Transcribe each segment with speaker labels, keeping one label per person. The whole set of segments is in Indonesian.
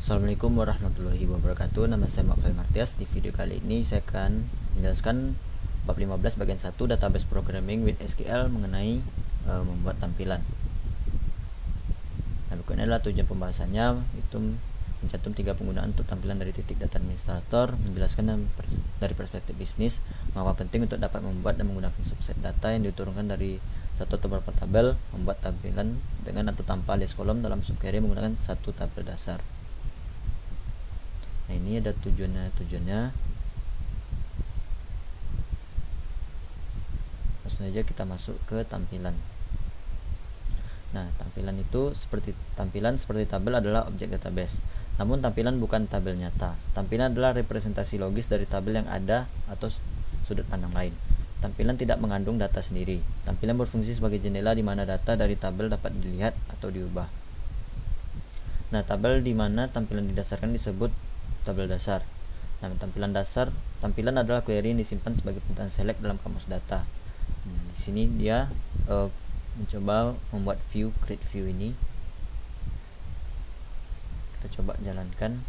Speaker 1: Assalamualaikum warahmatullahi wabarakatuh. Nama saya Mafel Martias. Di video kali ini saya akan menjelaskan bab 15 bagian 1 database programming with SQL mengenai membuat tampilan. Nah, berikut adalah tujuan pembahasannya, itu mencantum 3 penggunaan untuk tampilan dari titik data administrator, menjelaskan dari perspektif bisnis mengapa penting untuk dapat membuat dan menggunakan subset data yang diturunkan dari satu atau beberapa tabel, membuat tampilan dengan atau tanpa alias kolom dalam subquery menggunakan satu tabel dasar. Nah, ini ada tujuannya. Langsung saja kita masuk ke tampilan. Nah, tampilan seperti tabel adalah objek database. Namun tampilan bukan tabel nyata. Tampilan adalah representasi logis dari tabel yang ada atau sudut pandang lain. Tampilan tidak mengandung data sendiri. Tampilan berfungsi sebagai jendela di mana data dari tabel dapat dilihat atau diubah. Nah, tabel di mana tampilan didasarkan disebut tabel dasar. Nah, tampilan adalah query yang disimpan sebagai penataan select dalam kamus data. Nah, di sini dia mencoba membuat create view ini. Kita coba jalankan.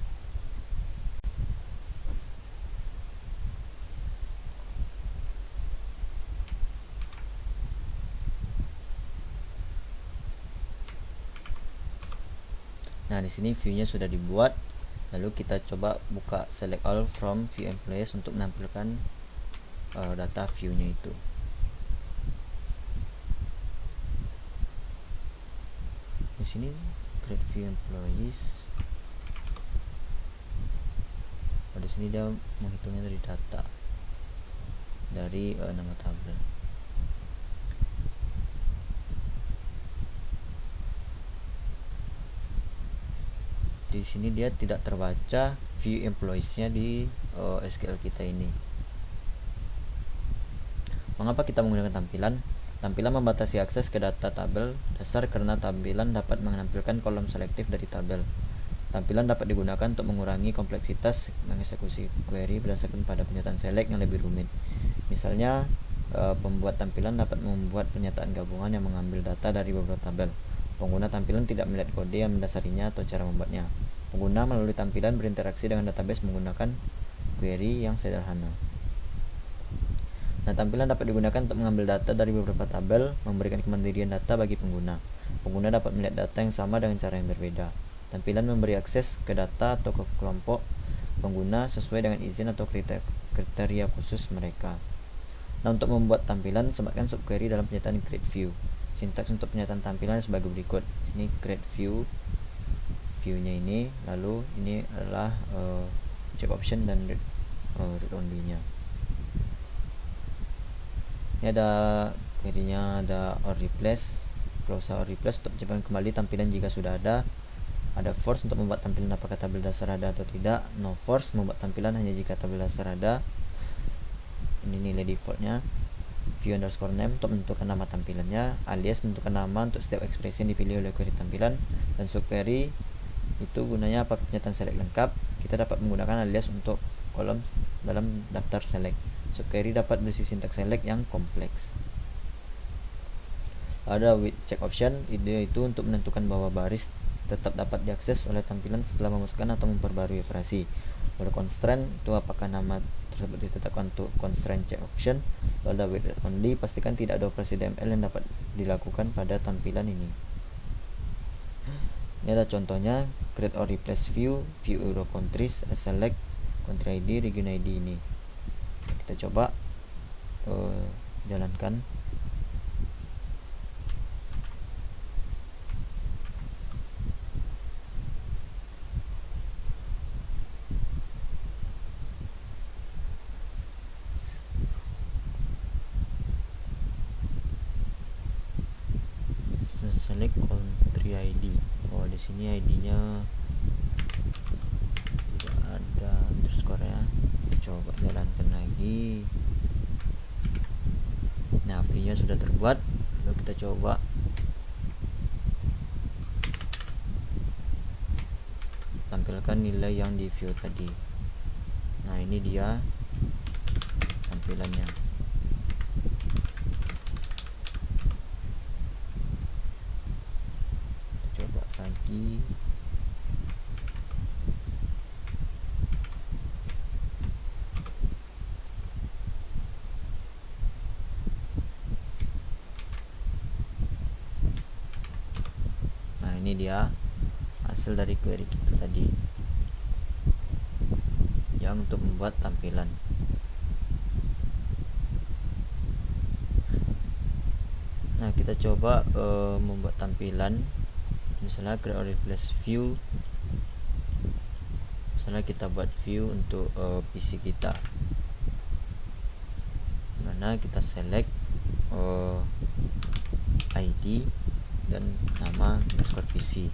Speaker 1: Nah, di sini view-nya sudah dibuat. Lalu kita coba buka select all from view employees untuk menampilkan data view-nya itu. Di sini create view employees. Di sini dia menghitungnya dari data dari nama tabel. Di sini dia tidak terbaca view employees-nya di SQL kita ini. Mengapa kita menggunakan tampilan? Tampilan membatasi akses ke data tabel dasar karena tampilan dapat menampilkan kolom selektif dari tabel. Tampilan dapat digunakan untuk mengurangi kompleksitas mengeksekusi query berdasarkan pada pernyataan select yang lebih rumit. Misalnya, pembuat tampilan dapat membuat pernyataan gabungan yang mengambil data dari beberapa tabel. Pengguna tampilan tidak melihat kode yang mendasarinya atau cara membuatnya. Pengguna melalui tampilan berinteraksi dengan database menggunakan query yang sederhana. Nah, tampilan dapat digunakan untuk mengambil data dari beberapa tabel, memberikan kemandirian data bagi pengguna. Pengguna dapat melihat data yang sama dengan cara yang berbeda. Tampilan memberi akses ke data atau ke kelompok pengguna sesuai dengan izin atau kriteria khusus mereka. Nah, untuk membuat tampilan, sematkan subquery dalam pernyataan create view. Sintaks untuk pernyataan tampilan sebagai berikut. Ini create view-nya ini, lalu ini adalah check option dan read only-nya. Ini ada query-nya, ada or replace, close or replace untuk menciptakan kembali tampilan jika sudah ada. Ada force untuk membuat tampilan apakah tabel dasar ada atau tidak. No force, membuat tampilan hanya jika tabel dasar ada. Ini nilai defaultnya. View underscore name untuk menentukan nama tampilannya. Alias menentukan nama untuk setiap ekspresi yang dipilih oleh query tampilan. Dan subquery itu gunanya apakah pernyataan select lengkap. Kita dapat menggunakan alias untuk kolom dalam daftar select. Subquery dapat berisi sintaks select yang kompleks. Ada with check option, itu untuk menentukan bahwa baris tetap dapat diakses oleh tampilan setelah memasukkan atau memperbarui frasi. Ada constraint, itu apakah nama tersebut ditetapkan untuk constraint check option. Lalu ada with read only, pastikan tidak ada operasi DML yang dapat dilakukan pada tampilan ini. Ini ada contohnya, create or replace view euro countries, select country ID, region ID ini. Kita coba jalankan. Select country ID. Oh, di sini ID-nya tidak ada underscore-nya. Coba jalankan lagi. Nah, view-nya sudah terbuat. Lalu kita coba tampilkan nilai yang di view tadi. Nah, ini dia tampilannya. Coba lagi. dia hasil dari query kita tadi yang untuk membuat tampilan. Nah, kita coba membuat tampilan, misalnya create or replace view. Misalnya kita buat view untuk PC kita, mana kita select ID dan nama underscore PC.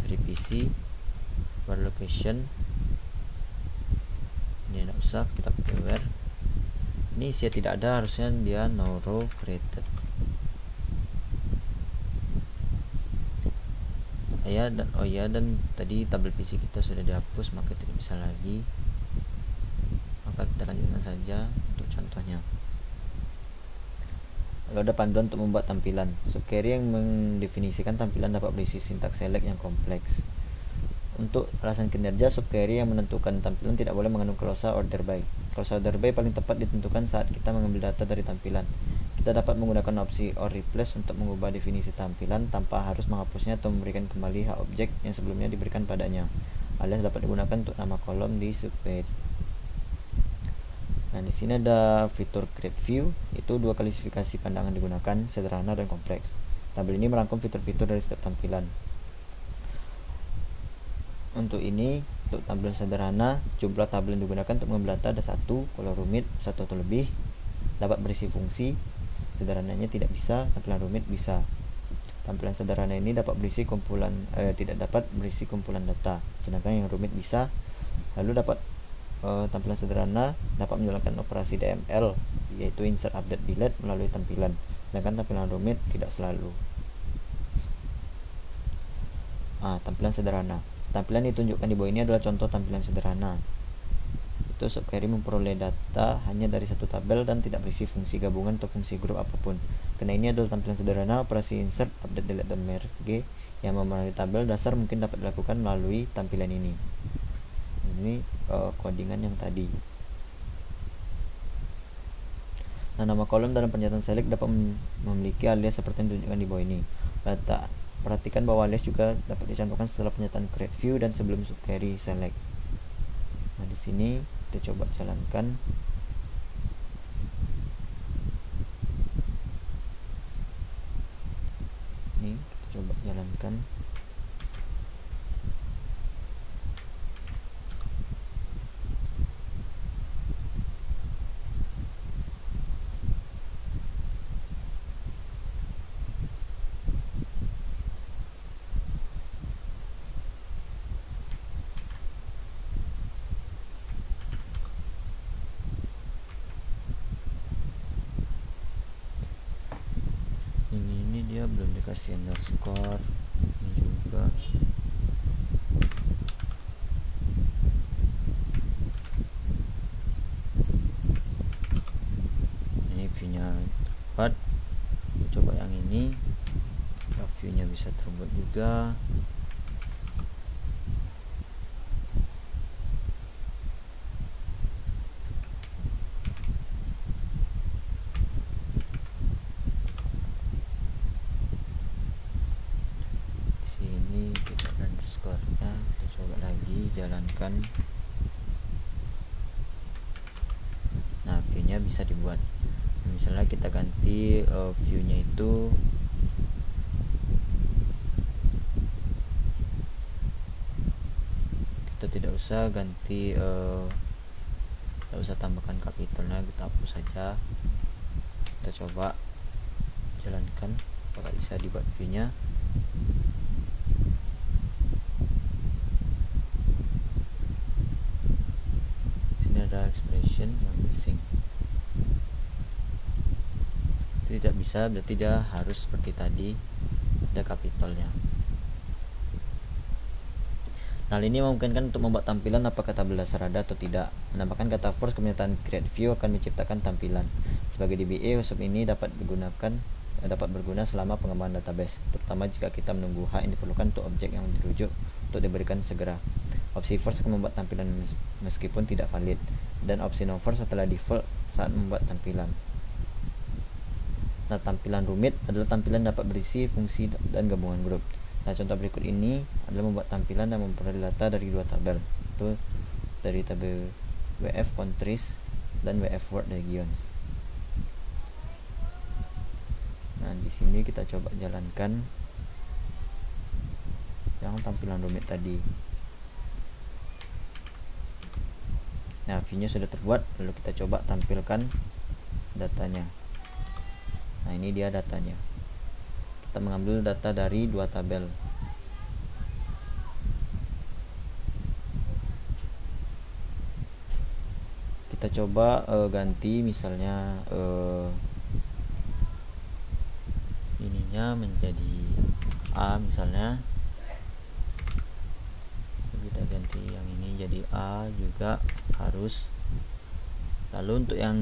Speaker 1: Dari PC bar location ini tidak usah, kita pakai where. Ini isi tidak ada, harusnya dia no row created. Dan tadi tabel PC kita sudah dihapus, maka tidak bisa lagi. Maka kita lanjutkan saja untuk contohnya. Lalu ada panduan untuk membuat tampilan. Subquery yang mendefinisikan tampilan dapat berisi sintaks select yang kompleks. Untuk alasan kinerja, subquery yang menentukan tampilan tidak boleh mengandung klausa order by. Klausa order by paling tepat ditentukan saat kita mengambil data dari tampilan. Kita dapat menggunakan opsi or replace untuk mengubah definisi tampilan tanpa harus menghapusnya atau memberikan kembali hak objek yang sebelumnya diberikan padanya, alias dapat digunakan untuk nama kolom di subquery. Nah, di sini ada fitur create view, itu dua klasifikasi pandangan digunakan, sederhana dan kompleks. Tabel ini merangkum fitur-fitur dari setiap tampilan. Untuk tampilan sederhana, jumlah tabel yang digunakan untuk mengambil data ada 1, kalau rumit 1 atau lebih, dapat berisi fungsi. Sederhananya tidak bisa, tampilan rumit bisa. Tampilan sederhana ini dapat berisi kumpulan tidak dapat berisi kumpulan data, sedangkan yang rumit bisa. Lalu tampilan sederhana dapat menjalankan operasi DML, yaitu insert, update, delete melalui tampilan, sedangkan tampilan rumit tidak selalu. Tampilan sederhana. Tampilan yang ditunjukkan di bawah ini adalah contoh tampilan sederhana. Itu subquery memperoleh data hanya dari satu tabel dan tidak berisi fungsi gabungan atau fungsi grup apapun. Karena ini adalah tampilan sederhana, operasi insert, update, delete, dan merge yang memenuhi tabel dasar mungkin dapat dilakukan melalui tampilan ini. Ini codingan yang tadi. Nah, nama kolom dalam pernyataan select dapat memiliki alias seperti yang ditunjukkan di bawah ini. Perhatikan bahwa alias juga dapat dicantumkan setelah pernyataan create view dan sebelum subquery select. Nah, di sini kita coba jalankan. Ini kita coba jalankan. Ini dia belum dikasih underscore, ini juga. Ini view-nya tepat. Coba yang ini, view-nya bisa terbuat juga. Jalankan. Nah, view-nya bisa dibuat. Misalnya kita ganti view-nya itu kita tidak usah ganti, tidak usah tambahkan kapitelnya, kita hapus saja. Kita coba jalankan apakah bisa dibuat view-nya. Expression yang missing tidak bisa, berarti dia harus seperti tadi ada kapitelnya. Nah, ini memungkinkan untuk membuat tampilan apakah tabel dasar ada atau tidak. Menambahkan kata force ke pernyataan create view akan menciptakan tampilan. Sebagai DBA, sub ini dapat berguna selama pengembangan database, terutama jika kita menunggu hak yang diperlukan untuk objek yang dirujuk untuk diberikan segera. Opsi force akan membuat tampilan meskipun tidak valid, dan opsi no force adalah default saat membuat tampilan. Nah, tampilan rumit adalah tampilan dapat berisi fungsi dan gabungan grup. Nah, contoh berikut ini adalah membuat tampilan dan memperoleh data dari dua tabel, itu dari tabel WF Countries dan WF World Regions. Nah, di sini kita coba jalankan yang tampilan rumit tadi. Nah, view-nya sudah terbuat, lalu kita coba tampilkan datanya. Nah, ini dia datanya. Kita mengambil data dari dua tabel. Kita coba ganti misalnya ininya menjadi A misalnya. Kita ganti yang ini jadi A juga harus. Lalu untuk yang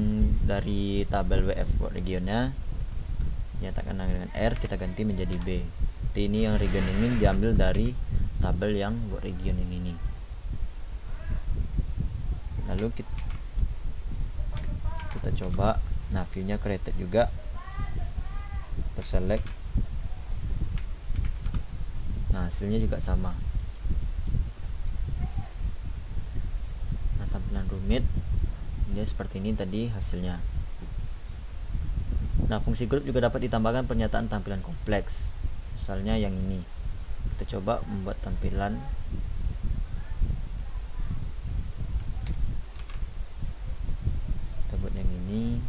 Speaker 1: dari tabel WF regionnya nyatakan dengan R, kita ganti menjadi B. Ini yang region ini diambil dari tabel yang region yang ini. Lalu kita coba, nah view-nya created juga. Kita select. Nah, hasilnya juga sama. Nah, tampilan rumit dia seperti ini tadi hasilnya. Nah, fungsi grup juga dapat ditambahkan pernyataan tampilan kompleks. Misalnya yang ini. Kita coba membuat tampilan. Kita buat yang ini.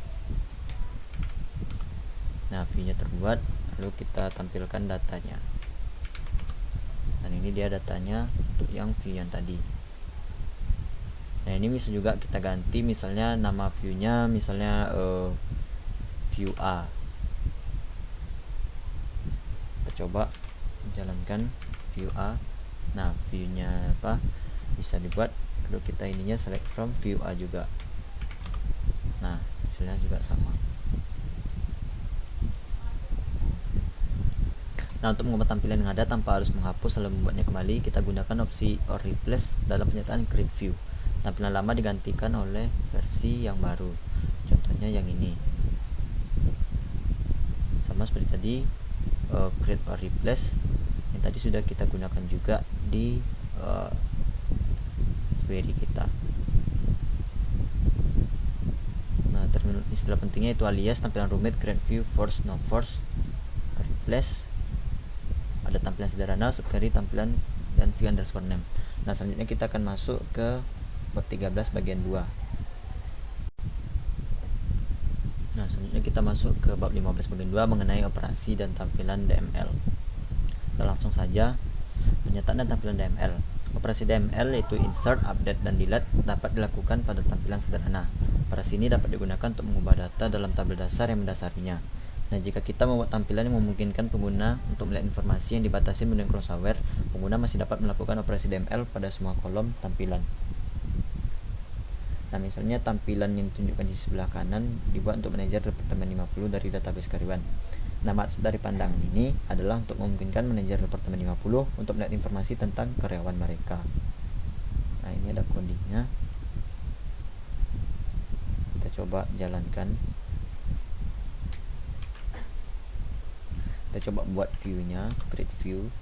Speaker 1: Nah, view-nya terbuat, lalu kita tampilkan datanya. Dan ini dia datanya untuk yang view yang tadi. Nah, ini bisa juga kita ganti misalnya nama view-nya misalnya view A. Kita coba jalankan view A. Nah, view-nya apa? Bisa dibuat, lalu kita ininya select from view A juga. Nah, hasilnya juga sama. Nah, untuk mengubah tampilan yang ada tanpa harus menghapus lalu membuatnya kembali, kita gunakan opsi or replace dalam pernyataan create view. Tampilan lama digantikan oleh versi yang baru. Contohnya yang ini. Sama seperti tadi, create or replace yang tadi sudah kita gunakan juga di query kita. Nah, istilah pentingnya itu alias, tampilan rumit, create view, force, no force, replace, ada tampilan sederhana, subquery, tampilan, dan view underscore name. Nah, selanjutnya kita akan masuk ke bab 13 bagian 2. Nah, selanjutnya kita masuk ke bab 15 bagian 2 mengenai operasi dan tampilan DML. Nah, langsung saja pernyataan dan tampilan DML. Operasi DML yaitu insert, update, dan delete dapat dilakukan pada tampilan sederhana. Operasi ini dapat digunakan untuk mengubah data dalam tabel dasar yang mendasarinya. Nah, jika kita membuat tampilan yang memungkinkan pengguna untuk melihat informasi yang dibatasi menggunakan crosshair, pengguna masih dapat melakukan operasi DML pada semua kolom tampilan. Nah, misalnya tampilan yang ditunjukkan di sebelah kanan dibuat untuk manajer Departemen 50 dari database karyawan. Nah, maksud dari pandangan ini adalah untuk memungkinkan manajer Departemen 50 untuk melihat informasi tentang karyawan mereka. Nah, ini ada codingnya. Kita coba jalankan. Kita coba buat view-nya, create view.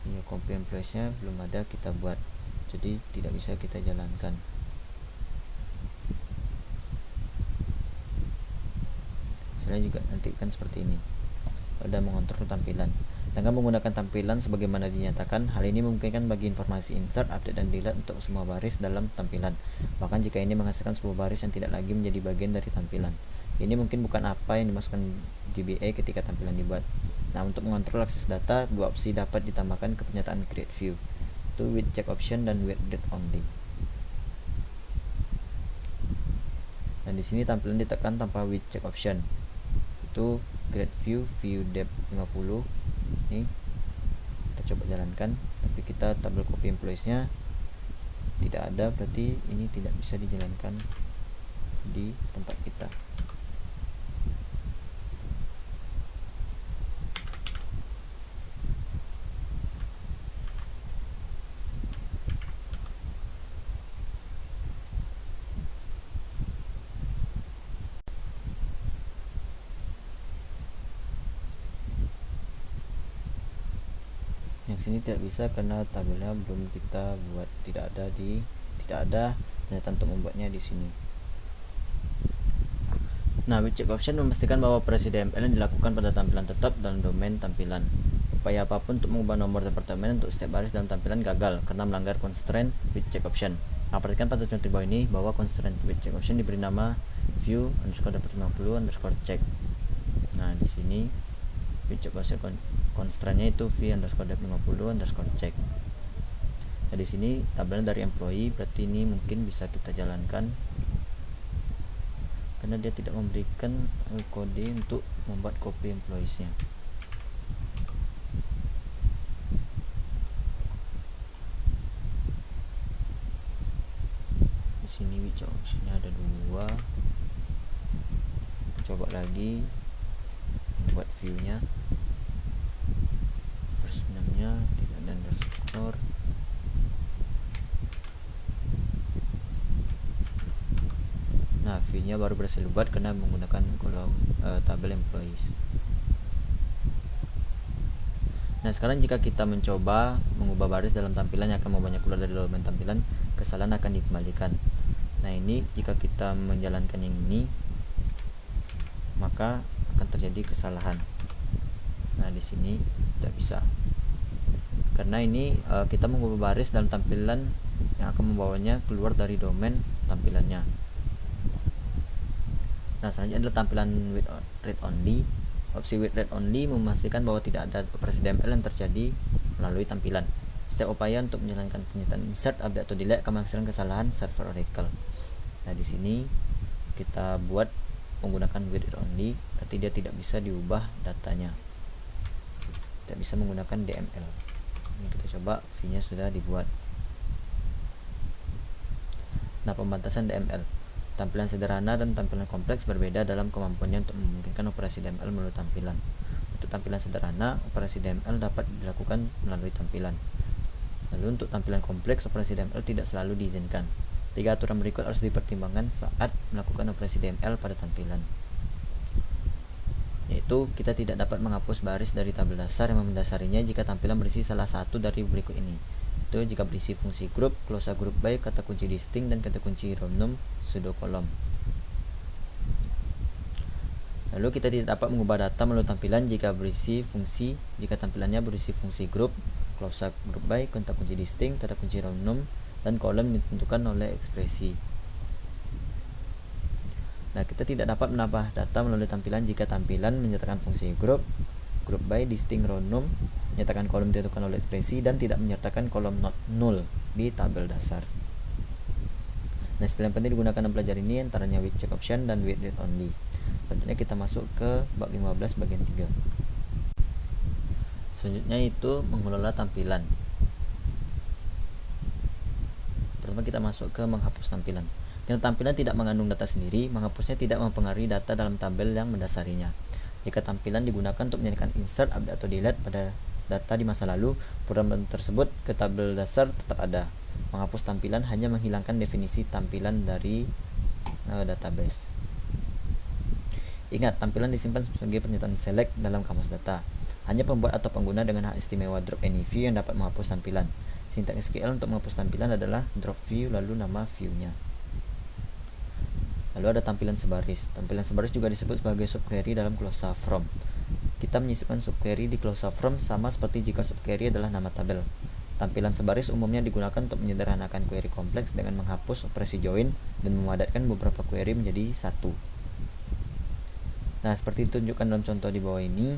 Speaker 1: Ini copy and paste-nya belum ada, kita buat. Jadi tidak bisa kita jalankan. Misalnya juga nanti kan seperti ini. Ada mengontrol tampilan. Dengan menggunakan tampilan sebagaimana dinyatakan, hal ini memungkinkan bagi informasi insert, update, dan delete untuk semua baris dalam tampilan. Bahkan jika ini menghasilkan sebuah baris yang tidak lagi menjadi bagian dari tampilan. Ini mungkin bukan apa yang dimasukkan DBA ketika tampilan dibuat. Nah, untuk mengontrol akses data, dua opsi dapat ditambahkan ke pernyataan create view, itu with check option dan with read only. Dan di sini tampilan ditekan tanpa with check option. Itu create view, view depth 50. Ini kita coba jalankan, tapi kita tabel copy employees-nya tidak ada, berarti ini tidak bisa dijalankan di tempat kita. Yang sini tidak bisa karena tabelnya belum kita buat, tidak ada pernyataan untuk membuatnya di sini. Nah, with check option memastikan bahwa operasi DML yang dilakukan pada tampilan tetap dalam domain tampilan. Upaya apapun untuk mengubah nomor departemen untuk setiap baris dalam tampilan gagal karena melanggar constraint with check option. Nah, perhatikan pada contoh di bawah ini bahwa constraint with check option diberi nama view underscore dapat 50 underscore check. Nah, di sini with check option constraintnya itu view underscore dapat 50 underscore check. Nah, di sini tabelnya dari employee, berarti ini mungkin bisa kita jalankan karena dia tidak memberikan kode untuk membuat copy employees-nya. Di sini with option-nya ada 2. Coba lagi buat view-nya. First name-nya tidak ada underscore. Nah, view-nya baru berhasil dibuat karena menggunakan kolom tabel employees. Nah, sekarang jika kita mencoba mengubah baris dalam tampilan yang akan membanyak keluar dari domain tampilan, kesalahan akan dikembalikan. Nah, ini jika kita menjalankan yang ini, maka akan terjadi kesalahan. Nah, di sini tidak bisa. Karena ini kita mengubah baris dalam tampilan yang akan membawanya keluar dari domain tampilannya. Nah, selanjutnya adalah tampilan with read only. Opsi with read only memastikan bahwa tidak ada operasi DML yang terjadi melalui tampilan. Setiap upaya untuk menjalankan pernyataan insert, update atau delete akan menghasilkan kesalahan server Oracle. Nah, di sini kita buat menggunakan with read only, berarti dia tidak bisa diubah datanya. Tidak bisa menggunakan DML. Ini kita coba, view-nya sudah dibuat. Nah, pembatasan DML. Tampilan sederhana dan tampilan kompleks berbeda dalam kemampuannya untuk memungkinkan operasi DML melalui tampilan. Untuk tampilan sederhana, operasi DML dapat dilakukan melalui tampilan. Lalu untuk tampilan kompleks, operasi DML tidak selalu diizinkan. 3 aturan berikut harus dipertimbangkan saat melakukan operasi DML pada tampilan. Yaitu, kita tidak dapat menghapus baris dari tabel dasar yang mendasarinya jika tampilan berisi salah satu dari berikut ini. Itu jika berisi fungsi group, glosa group by, kata kunci distinct, dan kata kunci random pseudo kolom. Lalu kita tidak dapat mengubah data melalui tampilan jika tampilannya berisi fungsi group, glosa group by, kata kunci distinct, kata kunci random, dan kolom ditentukan oleh ekspresi. Nah, kita tidak dapat menambah data melalui tampilan jika tampilan menyertakan fungsi group by, distinct, random, menyertakan kolom ditentukan oleh ekspresi, dan tidak menyertakan kolom not null di tabel dasar. Nah, istilah yang penting digunakan dalam pelajaran ini antaranya with check option dan with read only. Selanjutnya kita masuk ke bab 15 bagian 3. Selanjutnya itu mengelola tampilan. Pertama kita masuk ke menghapus tampilan. Karena tampilan tidak mengandung data sendiri, menghapusnya tidak mempengaruhi data dalam tabel yang mendasarinya. Jika tampilan digunakan untuk menjadikan insert, update atau delete pada data di masa lalu, program tersebut ke tabel dasar tetap ada. Menghapus tampilan hanya menghilangkan definisi tampilan dari database. Ingat, tampilan disimpan sebagai pernyataan select dalam kamus data. Hanya pembuat atau pengguna dengan hak istimewa drop any view yang dapat menghapus tampilan. Sintaks SQL untuk menghapus tampilan adalah drop view lalu nama view-nya. Lalu ada tampilan sebaris. Tampilan sebaris juga disebut sebagai subquery dalam glosa from. Kita menyisipkan subquery di glosa from sama seperti jika subquery adalah nama tabel. Tampilan sebaris umumnya digunakan untuk menyederhanakan query kompleks dengan menghapus operasi join dan memadatkan beberapa query menjadi satu. Nah, seperti ditunjukkan dalam contoh di bawah ini,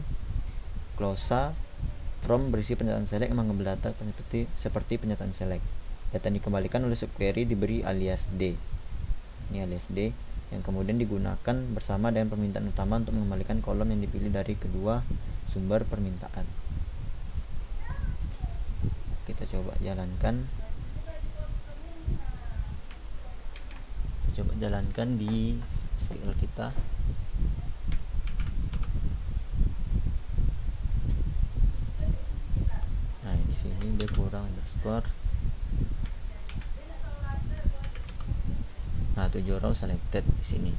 Speaker 1: glosa from berisi pernyataan select yang mengambil data seperti pernyataan select. Data yang dikembalikan oleh subquery diberi alias D. Ini alias D yang kemudian digunakan bersama dengan permintaan utama untuk mengembalikan kolom yang dipilih dari kedua sumber permintaan. Kita coba jalankan. Di SQL kita. Nah, di sini dia kurang underscore. Nah, 7 row selected di sini.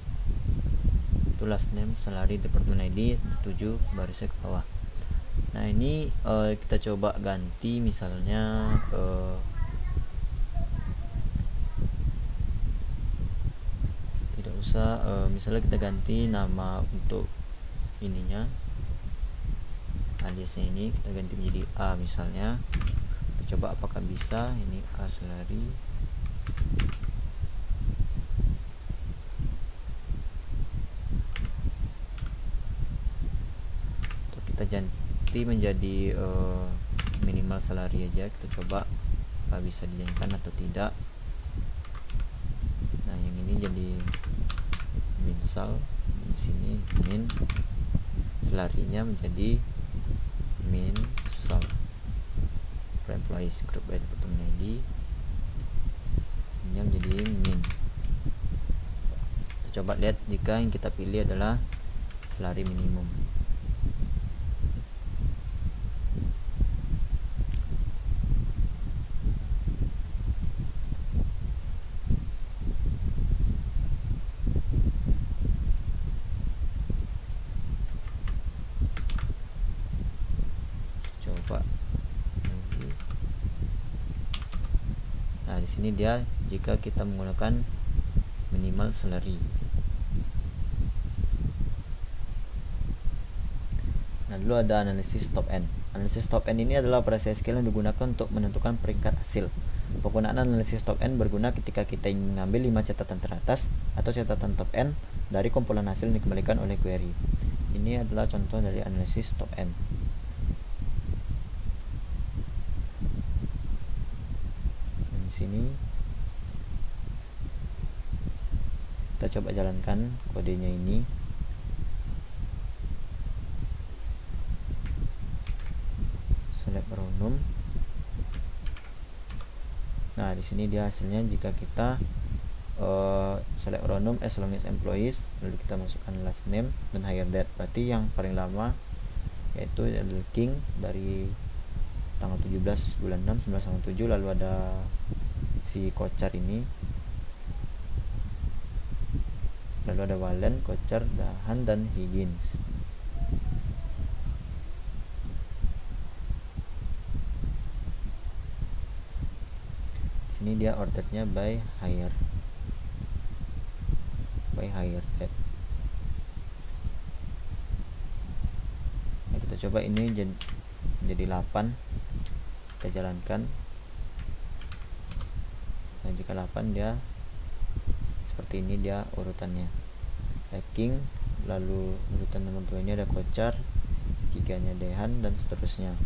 Speaker 1: Itu last name, salary, department ID, 7 barisnya ke bawah. Nah ini kita coba ganti misalnya tidak usah misalnya kita ganti nama untuk ininya, aliasnya ini kita ganti menjadi A misalnya. Kita coba apakah bisa. Ini A salary. Untuk kita ganti menjadi minimal salary aja. Kita coba apakah bisa dijalankan atau tidak. Nah yang ini jadi min sal, di sini min, salary-nya menjadi min sal per employees, group by department ID, ini menjadi min. Kita coba lihat jika yang kita pilih adalah salary minimum. Coba. Nah, di sini dia jika kita menggunakan minimal salary. Nah, dulu ada analisis top end. Analisis top end ini adalah operasi SQL yang digunakan untuk menentukan peringkat hasil. Penggunaan analisis top end berguna ketika kita ingin mengambil 5 catatan teratas atau catatan top end dari kumpulan hasil yang dikembalikan oleh query. Ini adalah contoh dari analisis top end. Di sini kita coba jalankan kodenya ini. Select row. Nah, di sini dia hasilnya jika kita select row as long as employees, lalu kita masukkan last name dan hire date. Berarti yang paling lama yaitu adalah King dari tanggal 17 bulan 6 1997, lalu ada si Kochar ini, lalu ada Wallen, Kochar, Dahan, dan Higgins. Sini dia ordernya by hire date. Nah, kita coba ini jadi 8, kita jalankan. Nah, jika 8 dia seperti ini dia urutannya. King, lalu urutan nomor 2 ini ada Kochar, 3-nya Dehan, dan seterusnya.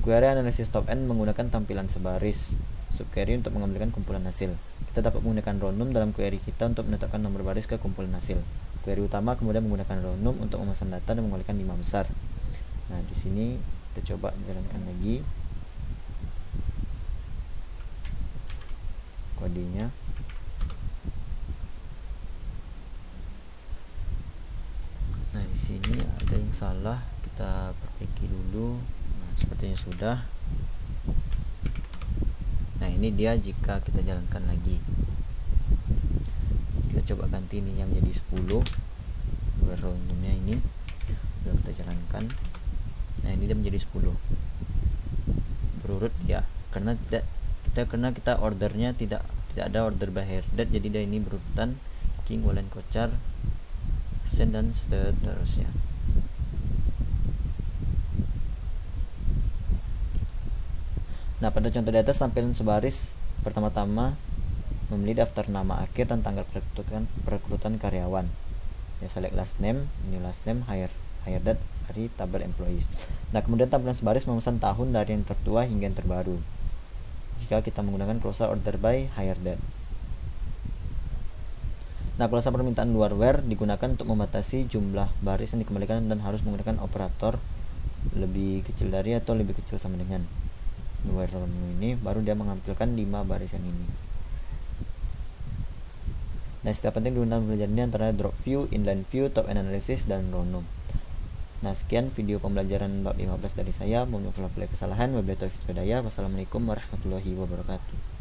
Speaker 1: Query analisis top end menggunakan tampilan sebaris subquery untuk mengambilkan kumpulan hasil. Kita dapat menggunakan row num dalam query kita untuk menetapkan nomor baris ke kumpulan hasil. Query utama kemudian menggunakan row num untuk memesan data dan mengembalikan 5 besar. Nah, di sini kita coba jalankan lagi kodenya. Nah, di sini ada yang salah, kita perbaiki dulu. Nah, sepertinya sudah. Nah, ini dia jika kita jalankan lagi. Kita coba ganti ini yang menjadi 10 row numnya ini. Lalu kita jalankan. Nah, ini dia menjadi 10 berurut ya, karena kita ordernya tidak ada order by hire date, jadi dia ini berurutan King, Wallen, Kochar, persen, dan seterusnya. Nah, pada contoh di atas tampilan sebaris pertama-tama memilih daftar nama akhir dan tanggal perekrutan karyawan. Ya, select last name, ini last name, hire date dari tabel employees. Nah, kemudian tampilan sebaris memesan tahun dari yang tertua hingga yang terbaru jika kita menggunakan klausa order by hire date. Nah, klausa permintaan luar where digunakan untuk membatasi jumlah baris yang dikembalikan dan harus menggunakan operator lebih kecil dari atau lebih kecil sama dengan where ini, baru dia menampilkan 5 barisan ini. Nah, istilah penting digunakan belajar ini antara drop view, inline view, top end analysis, dan row num. Nah, sekian video pembelajaran bab 15 dari saya. Mohon maaf apabila kesalahan. Wabillahi taufiq wal hidayah. Wassalamualaikum warahmatullahi wabarakatuh.